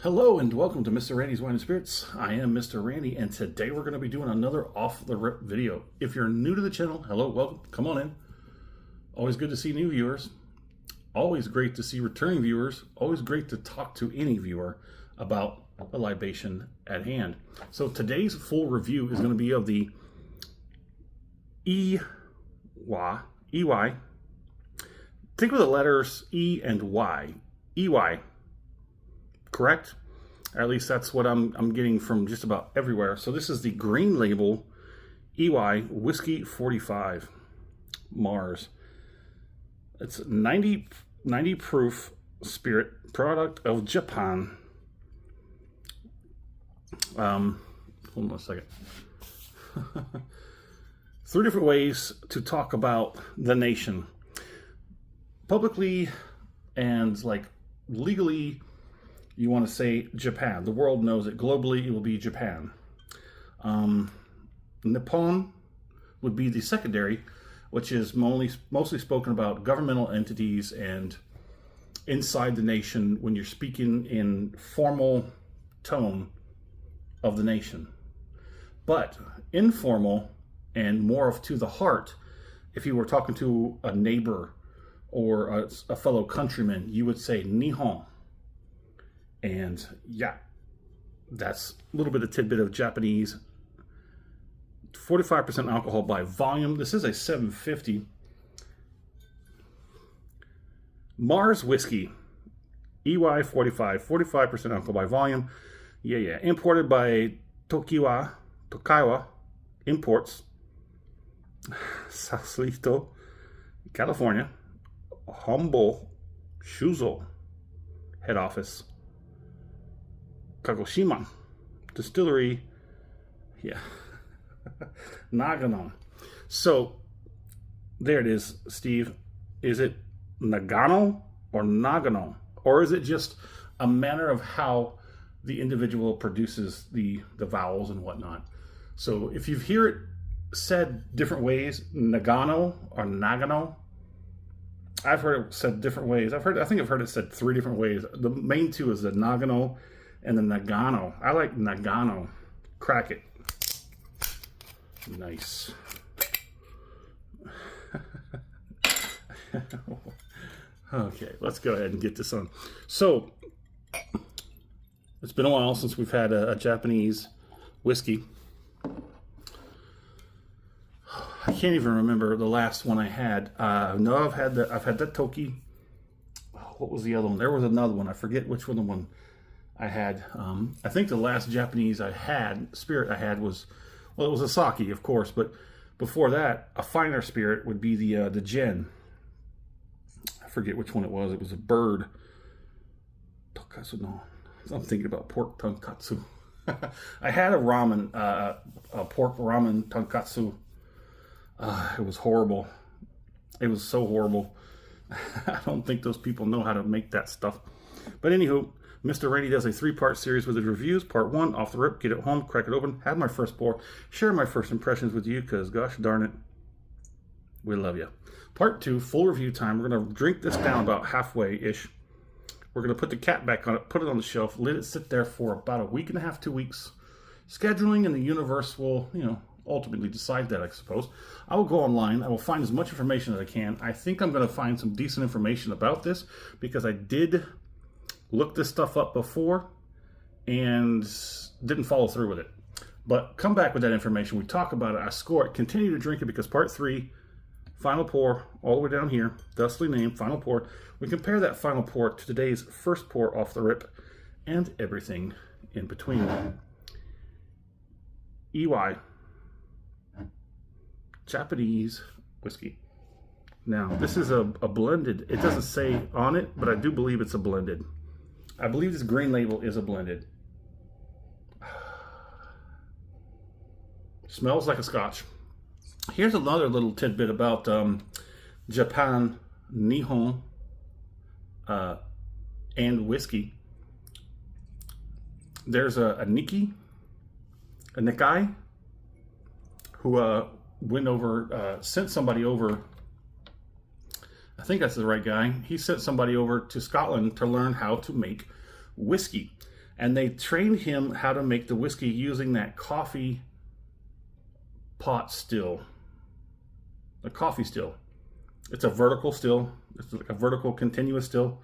Hello and welcome to Mr. Randy's Wine and Spirits. I am Mr. Randy and today we're going to be doing another off the rip video. If you're new to the channel, hello, welcome, come on in. Always good to see new viewers. Always great to see returning viewers. Always great to talk to any viewer about a libation at hand. So today's full review is going to be of the IWAI. Think of the letters E and Y. IWAI. Correct? Or at least that's what I'm getting from just about everywhere. So this is the green label IWAI Whiskey 45 Mars. It's 90 proof spirit, product of Japan. Hold on a second. 3 different ways to talk about the nation. Publicly and like legally, you want to say Japan. The world knows it. Globally, it will be Japan. Nippon would be the secondary, which is mostly spoken about governmental entities and inside the nation when you're speaking in formal tone of the nation. But informal and more of to the heart, if you were talking to a neighbor or a fellow countryman, you would say Nihon. And yeah, that's a little bit of tidbit of Japanese. 45% alcohol by volume. This is a 750. Mars Whiskey. IWAI 45% alcohol by volume. Yeah. Imported by Tokaiwa Imports. Sausalito, California. Humboldt, Shuzo. Head office. Kagoshima Distillery, Nagano. So there it is, Steve. Is it Nagano or Nagano? Or is it just a manner of how the individual produces the vowels and whatnot? So if you hear it said different ways, Nagano or Nagano, I've heard it said different ways. I think I've heard it said 3 different ways. The main 2 is the Nagano and the Nagano. I like Nagano. Crack it. Nice. Okay, let's go ahead and get this on. So, it's been a while since we've had a Japanese whiskey. I can't even remember the last one I had. No, I've had that Toki. What was the other one? There was another one. I forget which one I had. I think the last Japanese spirit I had was, well, it was a sake, of course, but before that, a finer spirit would be the gin. I forget which one it was. It was a bird. Tonkatsu, no. I'm thinking about pork tonkatsu. I had a ramen, a pork ramen tonkatsu. It was horrible. It was so horrible. I don't think those people know how to make that stuff. But anywho, Mr. Randy does a 3-part series with his reviews. Part 1, off the rip, get it home, crack it open, have my first pour, share my first impressions with you, because gosh darn it, we love you. Part 2, full review time. We're going to drink this down about halfway-ish. We're going to put the cap back on it, put it on the shelf, let it sit there for about a week and a half, 2 weeks. Scheduling and the universe will, ultimately decide that, I suppose. I will go online. I will find as much information as I can. I think I'm going to find some decent information about this because I did look this stuff up before and didn't follow through with it. But come back with that information. We talk about it. I score it. Continue to drink it because part 3, final pour, all the way down here, thusly named final pour. We compare that final pour to today's first pour off the rip and everything in between. IWAI. Japanese whiskey. Now, this is a blended. It doesn't say on it, but I do believe it's a blended. I believe this green label is a blended. Smells like a scotch. Here's another little tidbit about Japan, Nihon, and whiskey. There's a Nikkei, who went over, sent somebody over I think that's the right guy. He sent somebody over to Scotland to learn how to make whiskey. And they trained him how to make the whiskey using that coffee pot still. A coffee still. It's a vertical still. It's like a vertical continuous still.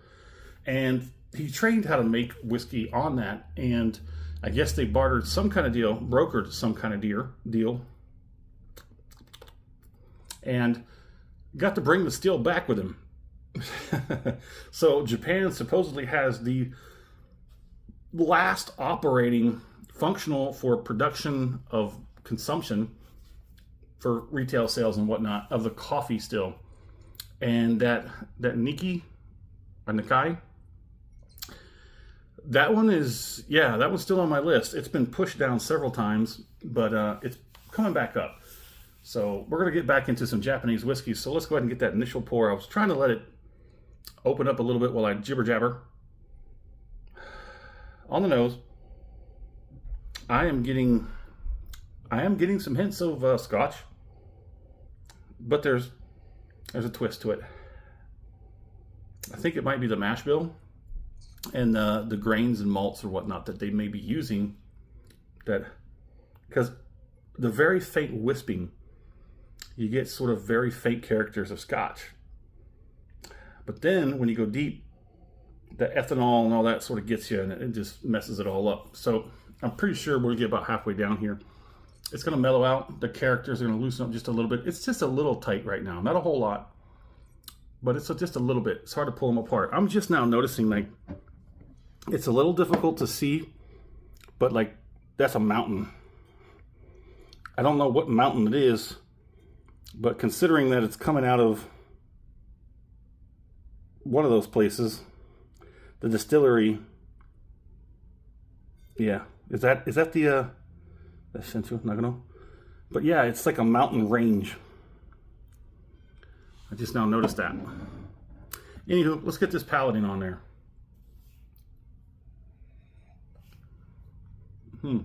And he trained how to make whiskey on that. And I guess they bartered some kind of deal, brokered some kind of deal. And got to bring the still back with him. So Japan supposedly has the last operating functional for production of consumption for retail sales and whatnot of the coffee still. And that Nikki or Nikai, that one is, yeah, that one's still on my list. It's been pushed down several times, but it's coming back up. So we're going to get back into some Japanese whiskeys. So let's go ahead and get that initial pour. I was trying to let it open up a little bit while I jibber jabber. On the nose, I am getting some hints of Scotch, but there's a twist to it. I think it might be the mash bill and the grains and malts or whatnot that they may be using, that because the very faint wisping, you get sort of very faint characters of Scotch. But then when you go deep, the ethanol and all that sort of gets you, and it just messes it all up. So I'm pretty sure we'll get about halfway down here. It's going to mellow out. The characters are going to loosen up just a little bit. It's just a little tight right now. Not a whole lot, but it's just a little bit. It's hard to pull them apart. I'm just now noticing, like, it's a little difficult to see, but like, that's a mountain. I don't know what mountain it is, but considering that it's coming out of one of those places, the distillery, yeah, is that the Shinto Nagano? But yeah, it's like a mountain range. I just now noticed that. Anywho, let's get this palading on there. Oh,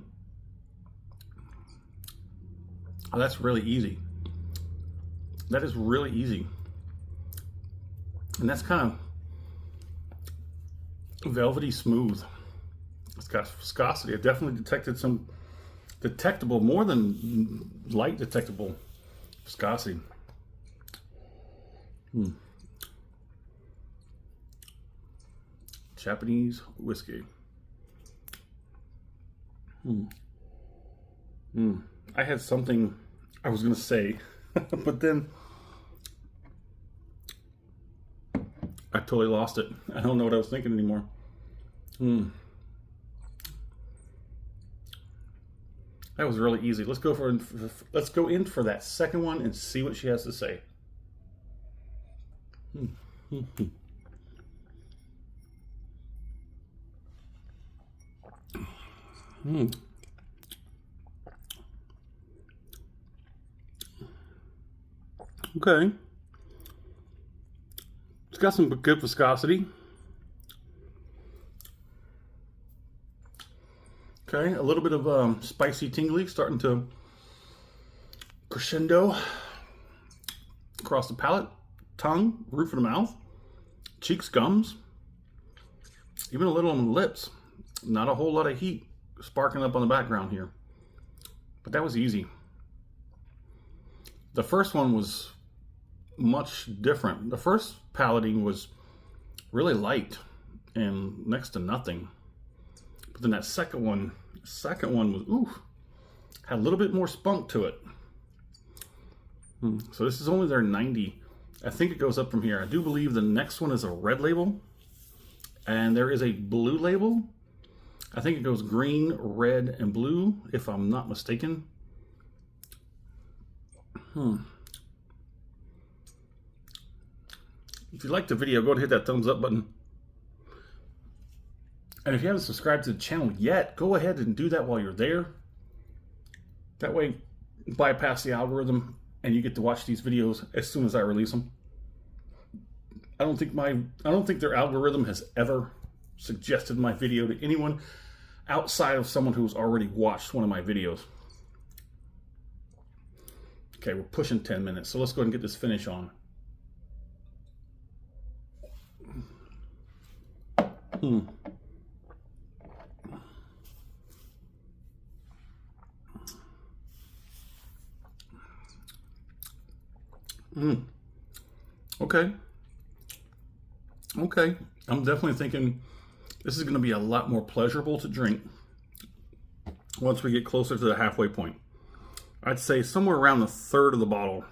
that's really easy. That is really easy. And that's kind of velvety smooth. It's got viscosity. I've definitely detected some detectable, more than light detectable viscosity. Japanese whiskey. I had something I was going to say, but then I totally lost it. I don't know what I was thinking anymore. That was really easy. Let's go in for that second one and see what she has to say. Okay. It's got some good viscosity. Okay, a little bit of spicy tingly starting to crescendo across the palate, tongue, roof of the mouth, cheeks, gums, even a little on the lips. Not a whole lot of heat sparking up on the background here, but that was easy. The first one was much different. The first palating was really light and next to nothing. But then that second one was, had a little bit more spunk to it. So this is only their 90. I think it goes up from here. I do believe the next one is a red label, and there is a blue label. I think it goes green, red, and blue, if I'm not mistaken. If you liked the video, go ahead and hit that thumbs up button. And if you haven't subscribed to the channel yet, go ahead and do that while you're there. That way, bypass the algorithm and you get to watch these videos as soon as I release them. I don't think their algorithm has ever suggested my video to anyone outside of someone who's already watched one of my videos. Okay, we're pushing 10 minutes, so let's go ahead and get this finish on. Okay. Okay. I'm definitely thinking this is going to be a lot more pleasurable to drink once we get closer to the halfway point. I'd say somewhere around the third of the bottle,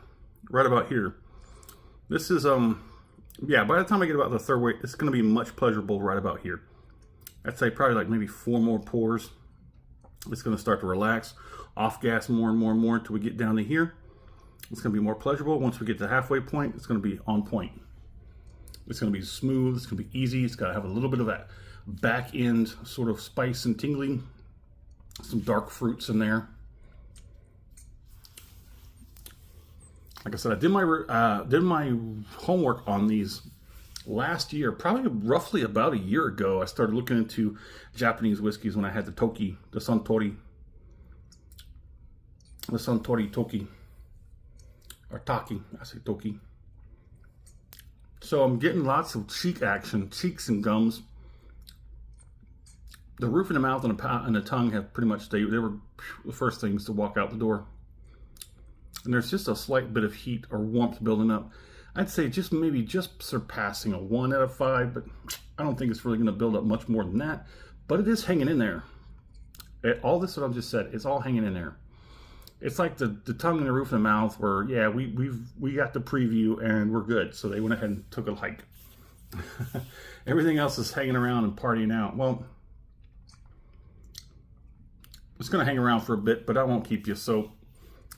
right about here. This is, yeah, by the time I get about the third way, it's going to be much pleasurable right about here. I'd say probably like maybe 4 more pours. It's going to start to relax, off gas more and more and more until we get down to here. It's going to be more pleasurable. Once we get to the halfway point, it's going to be on point. It's going to be smooth. It's going to be easy. It's got to have a little bit of that back end sort of spice and tingling. Some dark fruits in there. Like I said, I did my homework on these last year, probably roughly about a year ago. I started looking into Japanese whiskeys when I had the Toki, the Suntory Toki, or Taki, I say Toki. So I'm getting lots of cheek action, cheeks and gums. The roof of the mouth and the tongue have pretty much stayed. They were the first things to walk out the door. And there's just a slight bit of heat or warmth building up. I'd say maybe just surpassing a 1 out of 5, but I don't think it's really going to build up much more than that. But it is hanging in there. All this that I've just said, it's all hanging in there. It's like the tongue and the roof of the mouth where, yeah, we got the preview and we're good. So they went ahead and took a hike. Everything else is hanging around and partying out. Well, it's going to hang around for a bit, but I won't keep you. So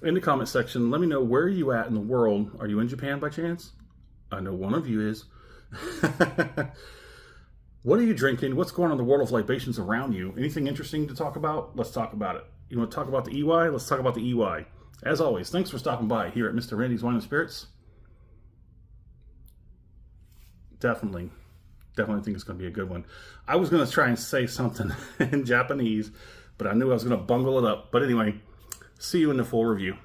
in the comment section, let me know where are you at in the world. Are you in Japan by chance? I know one of you is. What are you drinking? What's going on in the world of libations around you? Anything interesting to talk about? Let's talk about it. You want to talk about the IWAI? Let's talk about the IWAI. As always, thanks for stopping by here at Mr. Randy's Wine and Spirits. Definitely think it's going to be a good one. I was going to try and say something in Japanese, but I knew I was going to bungle it up. But anyway, see you in the full review.